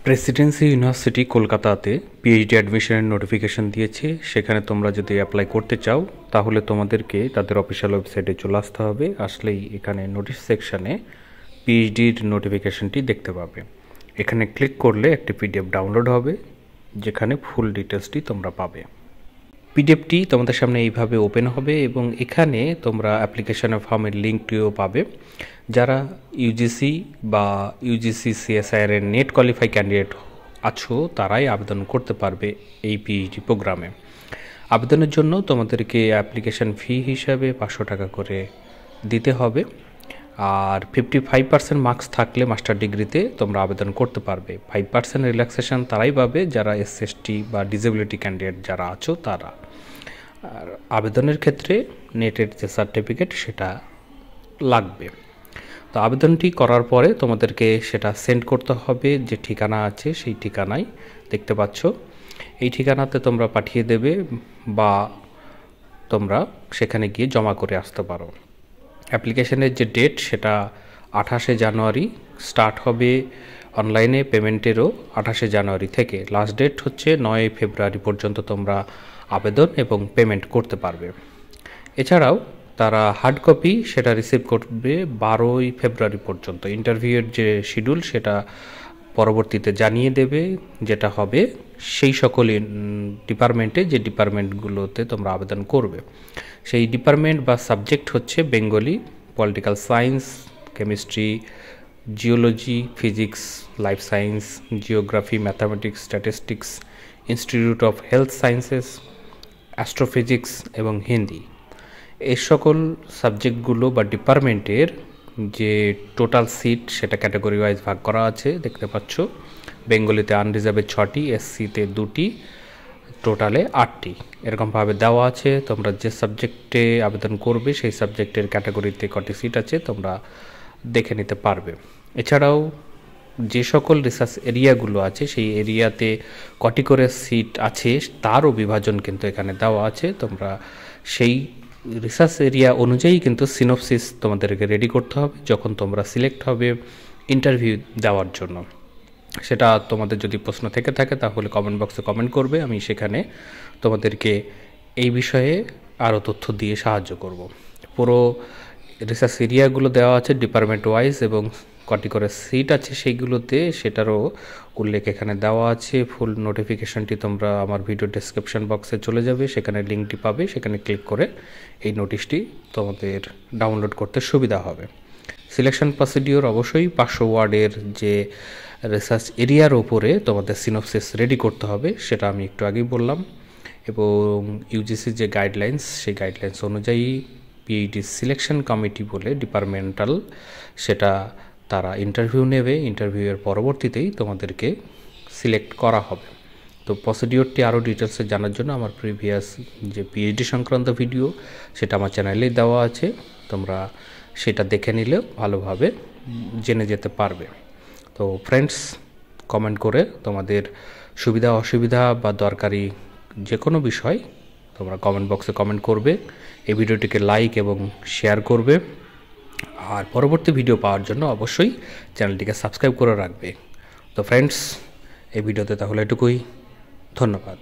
Presidency university কলকাতাতে PhD অ্যাডমিশনের notification দিয়েছে। সেখানে তোমরা যদি অ্যাপ্লাই করতে চাও তাহলে তোমাদেরকে তাদের অফিসিয়াল ওয়েবসাইটে চলে আসতে হবে। আসলেই এখানে নোটিশ সেকশানে পিএইচডির নোটিফিকেশনটি দেখতে পাবে। এখানে ক্লিক করলে একটি পিডিএফ ডাউনলোড হবে, যেখানে ফুল ডিটেলসটি তোমরা পাবে। পিডিএফটি তোমাদের সামনে এইভাবে ওপেন হবে এবং এখানে তোমরা অ্যাপ্লিকেশনের ফর্মের লিঙ্কটিও পাবে। যারা ইউজিসি বা ইউজিসি সিএসআইআর এর নেট কোয়ালিফাই ক্যান্ডিডেট আছো তারাই আবেদন করতে পারবে এই পিএইচডি প্রোগ্রামে। আবেদনের জন্য তোমাদেরকে অ্যাপ্লিকেশন ফি হিসাবে 500 টাকা করে দিতে হবে, আর 55% মার্কস থাকলে মাস্টার ডিগ্রিতে তোমরা আবেদন করতে পারবে। 5% রিল্যাক্সেশন তারাই পাবে যারা এসএসটি বা ডিসেবিলিটি ক্যান্ডিডেট যারা আছো তারা। আর আবেদনের ক্ষেত্রে নেটের যে সার্টিফিকেট সেটা লাগবে। তো আবেদনটি করার পরে তোমাদেরকে সেটা সেন্ড করতে হবে। যে ঠিকানা আছে সেই ঠিকানায় দেখতে পাচ্ছ, এই ঠিকানাতে তোমরা পাঠিয়ে দেবে বা তোমরা সেখানে গিয়ে জমা করে আসতে পারো। অ্যাপ্লিকেশনের যে ডেট সেটা 28শে জানুয়ারি স্টার্ট হবে। অনলাইনে পেমেন্টেরও 28শে জানুয়ারি থেকে লাস্ট ডেট হচ্ছে 9 ফেব্রুয়ারি পর্যন্ত তোমরা আবেদন এবং পেমেন্ট করতে পারবে। এছাড়াও তারা হার্ড কপি সেটা রিসিভ করবে 12 ফেব্রুয়ারি পর্যন্ত। ইন্টারভিউয়ের যে শিডিউল সেটা পরবর্তীতে জানিয়ে দেবে, যেটা হবে সেই সকল ডিপার্টমেন্টে যে ডিপার্টমেন্টগুলোতে তোমরা আবেদন করবে। সেই ডিপার্টমেন্ট বা সাবজেক্ট হচ্ছে Bengali, political science, chemistry, geology, physics, life science, geography, mathematics, statistics, institute of health sciences, astrophysics এবং হিন্দি। এই সকল সাবজেক্টগুলো বা ডিপার্টমেন্টের যে টোটাল সিট সেটা ক্যাটাগরি ওয়াইজ ভাগ করা আছে, দেখতে পাচ্ছ। বেঙ্গলিতে আনরিজার্ভেড 6টি, এসসিতে 2টি, টোটালে 8টি এরকমভাবে দেওয়া আছে। তোমরা যে সাবজেক্টে আবেদন করবে সেই সাবজেক্টের ক্যাটাগরিতে কটি সিট আছে তোমরা দেখে নিতে পারবে। এছাড়াও যে সকল রিসার্চ এরিয়াগুলো আছে সেই এরিয়াতে কটি করে সিট আছে তারও বিভাজন কিন্তু এখানে দেওয়া আছে। তোমরা সেই রিসার্চ এরিয়া অনুযায়ী কিন্তু সিনোপসিস তোমাদেরকে রেডি করতে হবে যখন তোমরা সিলেক্ট হবে ইন্টারভিউ দেওয়ার জন্য। সেটা তোমাদের যদি প্রশ্ন থেকে থাকে তাহলে কমেন্ট বক্সে কমেন্ট করবে, আমি সেখানে তোমাদেরকে এই বিষয়ে আরও তথ্য দিয়ে সাহায্য করব। পুরো রিসার্চ এরিয়াগুলো দেওয়া আছে ডিপার্টমেন্ট ওয়াইজ এবং কটি করে সিট আছে সেইগুলোতে সেটারও উল্লেখ এখানে দেওয়া আছে। ফুল নোটিফিকেশনটি তোমরা আমার ভিডিও ডেসক্রিপশন বক্সে চলে যাবে, সেখানে লিঙ্কটি পাবে, সেখানে ক্লিক করে এই নোটিশটি তোমাদের ডাউনলোড করতে সুবিধা হবে। সিলেকশন প্রসিডিওর অবশ্যই 500 ওয়ার্ডের যে রিসার্চ এরিয়ার ওপরে তোমাদের সিনোপসিস রেডি করতে হবে, সেটা আমি একটু আগেই বললাম। এবং ইউজিসির যে গাইডলাইন্স সেই গাইডলাইন্স অনুযায়ী পিএইচডি সিলেকশন কমিটি বলে ডিপার্টমেন্টাল সেটা তারা ইন্টারভিউ নেবে। ইন্টারভিউয়ের পরবর্তীতেই তোমাদেরকে সিলেক্ট করা হবে। তো প্রসিডিওরটি আরও ডিটেলসে জানার জন্য আমার প্রিভিয়াস যে পিএইচডি সংক্রান্ত ভিডিও সেটা আমার চ্যানেলেই দেওয়া আছে, তোমরা সেটা দেখে নিলেও ভালোভাবে জেনে যেতে পারবে। তো ফ্রেন্ডস, কমেন্ট করে তোমাদের সুবিধা অসুবিধা বা দরকারি যে কোনো বিষয় তোমরা কমেন্ট বক্সে কমেন্ট করবে। এই ভিডিওটিকে লাইক এবং শেয়ার করবে, আর পরবর্তী ভিডিও পাওয়ার জন্য অবশ্যই চ্যানেলটিকে সাবস্ক্রাইব করে রাখবে। তো ফ্রেন্ডস, এই ভিডিওতে তাহলে এটুকুই। ধন্যবাদ।